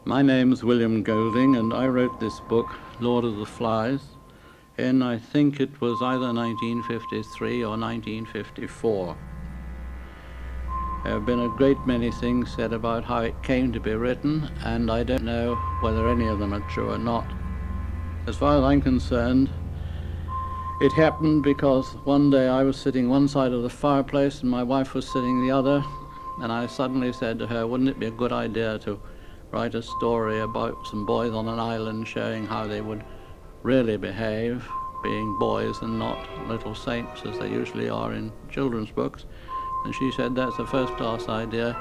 My name's William Golding, and I wrote this book, Lord of the Flies, in, I think it was either 1953 or 1954. There have been a great many things said about how it came to be written, and I don't know whether any of them are true or not. As far as I'm concerned, it happened because one day I was sitting one side of the fireplace and my wife was sitting the other, and I suddenly said to her, wouldn't it be a good idea to write a story about some boys on an island showing how they would really behave, being boys and not little saints as they usually are in children's books. And she said, that's a first-class idea,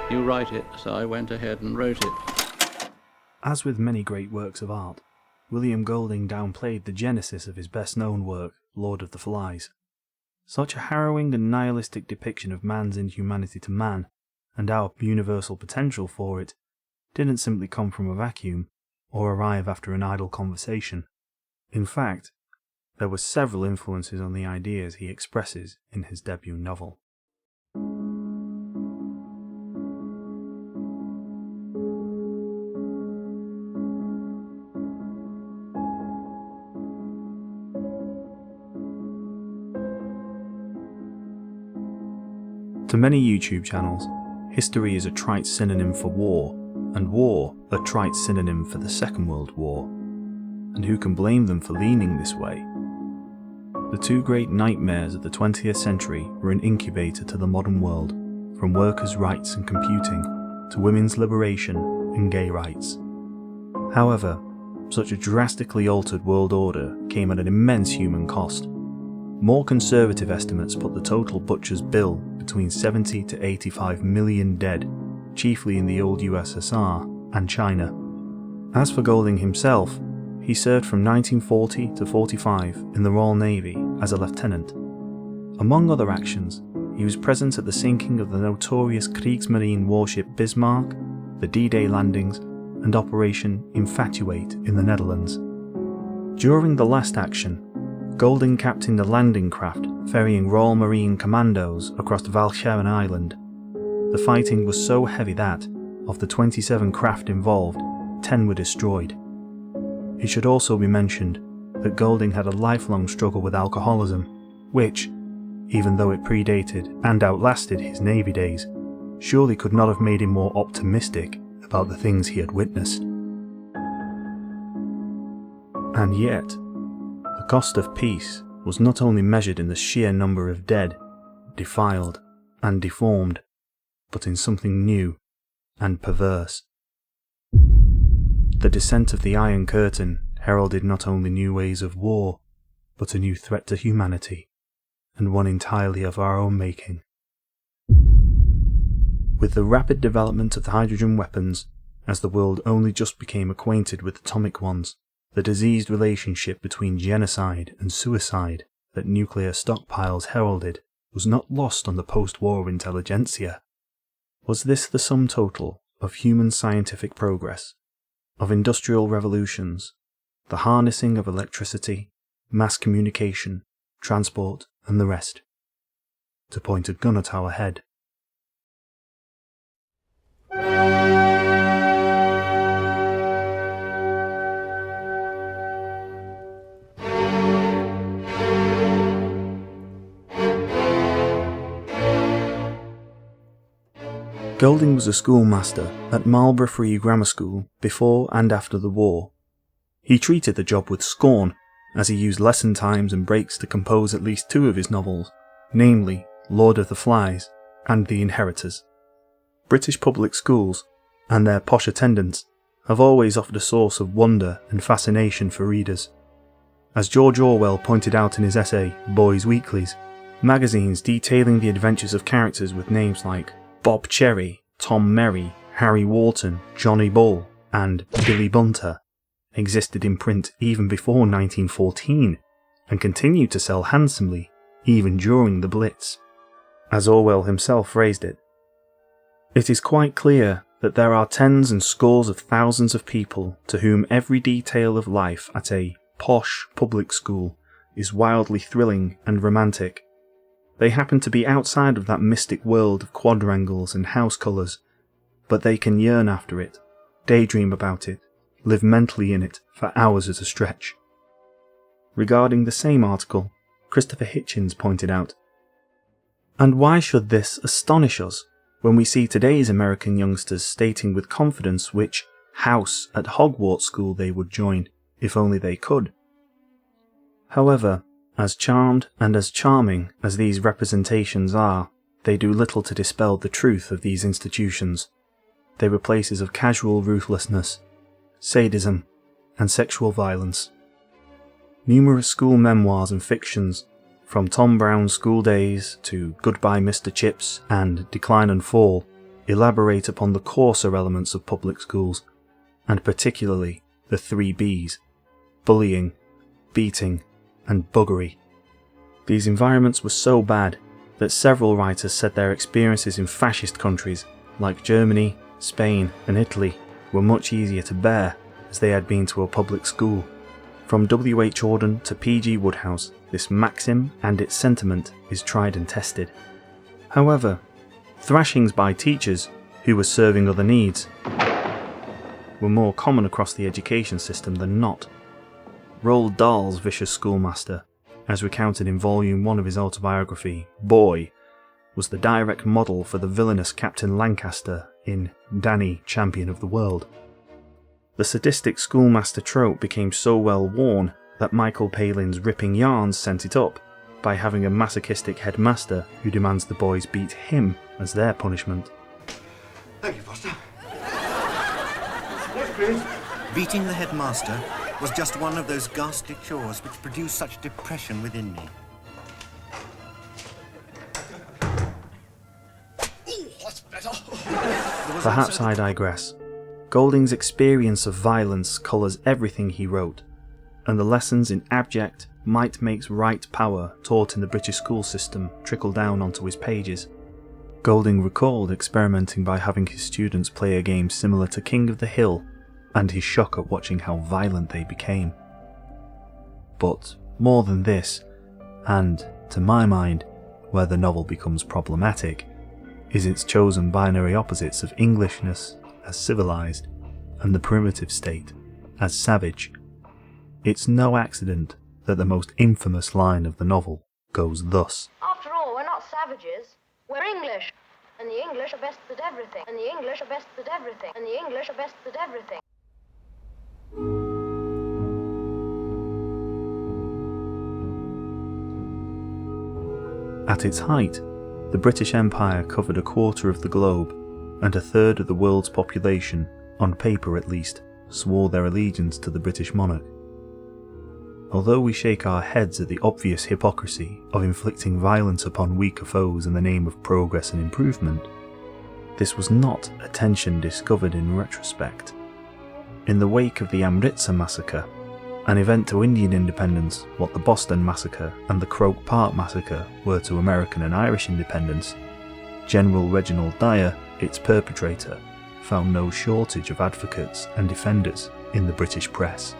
you write it. So I went ahead and wrote it. As with many great works of art, William Golding downplayed the genesis of his best-known work, Lord of the Flies. Such a harrowing and nihilistic depiction of man's inhumanity to man, and our universal potential for it, didn't simply come from a vacuum, or arrive after an idle conversation. In fact, there were several influences on the ideas he expresses in his debut novel. To many YouTube channels, history is a trite synonym for war, and war a trite synonym for the Second World War. And who can blame them for leaning this way? The two great nightmares of the 20th century were an incubator to the modern world, from workers' rights and computing, to women's liberation and gay rights. However, such a drastically altered world order came at an immense human cost. More conservative estimates put the total butcher's bill between 70 to 85 million dead, chiefly in the old USSR and China. As for Golding himself, he served from 1940 to 45 in the Royal Navy as a lieutenant. Among other actions, he was present at the sinking of the notorious Kriegsmarine warship Bismarck, the D-Day landings, and Operation Infatuate in the Netherlands. During the last action, Golding captained a landing craft ferrying Royal Marine Commandos across Walcheren Island. The fighting was so heavy that, of the 27 craft involved, 10 were destroyed. It should also be mentioned that Golding had a lifelong struggle with alcoholism, which, even though it predated and outlasted his Navy days, surely could not have made him more optimistic about the things he had witnessed. And yet, the cost of peace was not only measured in the sheer number of dead, defiled, and deformed, but in something new and perverse. The descent of the Iron Curtain heralded not only new ways of war, but a new threat to humanity, and one entirely of our own making. With the rapid development of the hydrogen weapons, as the world only just became acquainted with atomic ones, the diseased relationship between genocide and suicide that nuclear stockpiles heralded was not lost on the post-war intelligentsia. Was this the sum total of human scientific progress, of industrial revolutions, the harnessing of electricity, mass communication, transport, and the rest, to point a gun at our head? Golding was a schoolmaster at Marlborough Free Grammar School before and after the war. He treated the job with scorn, as he used lesson times and breaks to compose at least two of his novels, namely Lord of the Flies and The Inheritors. British public schools, and their posh attendants, have always offered a source of wonder and fascination for readers. As George Orwell pointed out in his essay Boys' Weeklies, magazines detailing the adventures of characters with names like Bob Cherry, Tom Merry, Harry Wharton, Johnny Bull, and Billy Bunter existed in print even before 1914 and continued to sell handsomely even during the Blitz. As Orwell himself phrased it, "It is quite clear that there are tens and scores of thousands of people to whom every detail of life at a posh public school is wildly thrilling and romantic. They happen to be outside of that mystic world of quadrangles and house colours, but they can yearn after it, daydream about it, live mentally in it for hours at a stretch. Regarding the same article, Christopher Hitchens pointed out, "And why should this astonish us when we see today's American youngsters stating with confidence which house at Hogwarts school they would join, if only they could?" However, as charmed and as charming as these representations are, they do little to dispel the truth of these institutions. They were places of casual ruthlessness, sadism, and sexual violence. Numerous school memoirs and fictions, from Tom Brown's School Days to Goodbye Mr. Chips and Decline and Fall, elaborate upon the coarser elements of public schools, and particularly the 3 Bs: bullying, beating, and buggery. These environments were so bad that several writers said their experiences in fascist countries like Germany, Spain, and Italy were much easier to bear as they had been to a public school. From W.H. Auden to P.G. Wodehouse, this maxim and its sentiment is tried and tested. However, thrashings by teachers who were serving other needs were more common across the education system than not. Roald Dahl's vicious schoolmaster, as recounted in Volume 1 of his autobiography, Boy, was the direct model for the villainous Captain Lancaster in Danny, Champion of the World. The sadistic schoolmaster trope became so well worn that Michael Palin's Ripping Yarns sent it up by having a masochistic headmaster who demands the boys beat him as their punishment. Thank you, Foster. Yes, please. Beating the headmaster was just one of those ghastly chores which produced such depression within me. Ooh, that's better. Perhaps I digress. Golding's experience of violence colours everything he wrote, and the lessons in abject, might makes right power taught in the British school system trickle down onto his pages. Golding recalled experimenting by having his students play a game similar to King of the Hill, and his shock at watching how violent they became. But more than this, and, to my mind, where the novel becomes problematic, is its chosen binary opposites of Englishness as civilised, and the primitive state as savage. It's no accident that the most infamous line of the novel goes thus. After all, we're not savages, we're English. And the English are best at everything. And the English are best at everything. And the English are best at everything. At its height, the British Empire covered a quarter of the globe, and a third of the world's population, on paper at least, swore their allegiance to the British monarch. Although we shake our heads at the obvious hypocrisy of inflicting violence upon weaker foes in the name of progress and improvement, this was not a tension discovered in retrospect. In the wake of the Amritsar massacre, an event to Indian independence what the Boston massacre and the Croke Park massacre were to American and Irish independence, General Reginald Dyer, its perpetrator, found no shortage of advocates and defenders in the British press.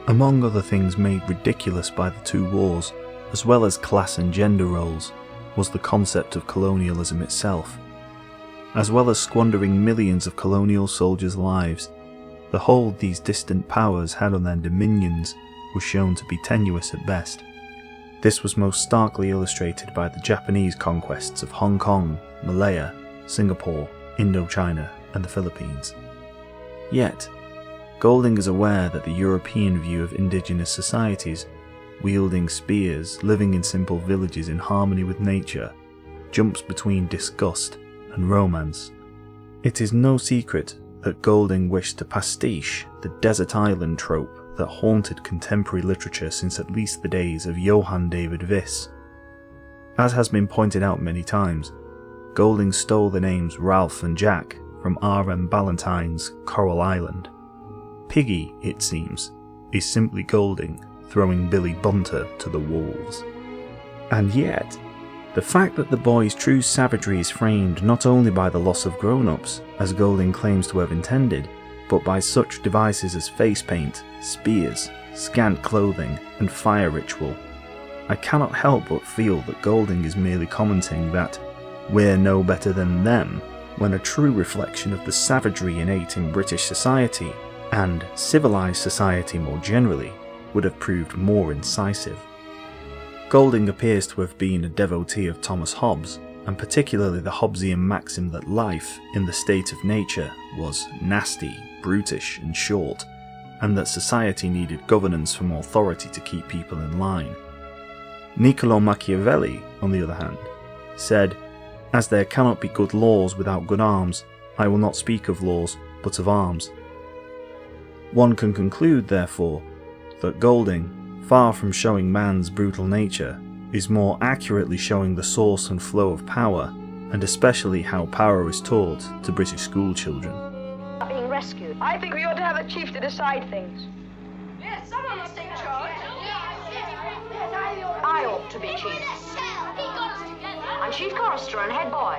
Among other things made ridiculous by the two wars, as well as class and gender roles, was the concept of colonialism itself. As well as squandering millions of colonial soldiers' lives, the hold these distant powers had on their dominions was shown to be tenuous at best. This was most starkly illustrated by the Japanese conquests of Hong Kong, Malaya, Singapore, Indochina, and the Philippines. Yet, Golding is aware that the European view of indigenous societies, wielding spears, living in simple villages in harmony with nature, jumps between disgust and romance. It is no secret that Golding wished to pastiche the desert island trope that haunted contemporary literature since at least the days of Johann David Wyss. As has been pointed out many times, Golding stole the names Ralph and Jack from R.M. Ballantyne's Coral Island. Piggy, it seems, is simply Golding throwing Billy Bunter to the wolves. And yet, the fact that the boy's true savagery is framed not only by the loss of grown-ups, as Golding claims to have intended, but by such devices as face paint, spears, scant clothing, and fire ritual, I cannot help but feel that Golding is merely commenting that we're no better than them when a true reflection of the savagery innate in British society, and civilised society more generally, would have proved more incisive. Golding appears to have been a devotee of Thomas Hobbes, and particularly the Hobbesian maxim that life, in the state of nature, was nasty, brutish and short, and that society needed governance from authority to keep people in line. Niccolò Machiavelli, on the other hand, said, "As there cannot be good laws without good arms, I will not speak of laws, but of arms." One can conclude, therefore, that Golding, far from showing man's brutal nature, is more accurately showing the source and flow of power, and especially how power is taught to British school children. Being rescued. I think we ought to have a chief to decide things. Yes, someone must take charge. I ought to be chief. I'm chief chorister and head boy.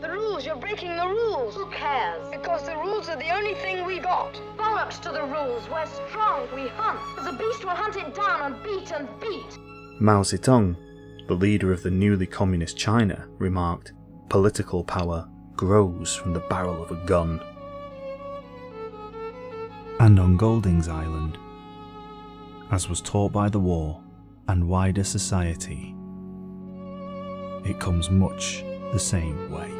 The rules, you're breaking the rules. Who cares? Because the rules are the only thing we got. Bollocks to the rules. We're strong. We hunt. As a beast, we'll hunt it down and beat and beat. Mao Zedong, the leader of the newly communist China, remarked, "Political power grows from the barrel of a gun." And on Golding's Island, as was taught by the war and wider society, it comes much the same way.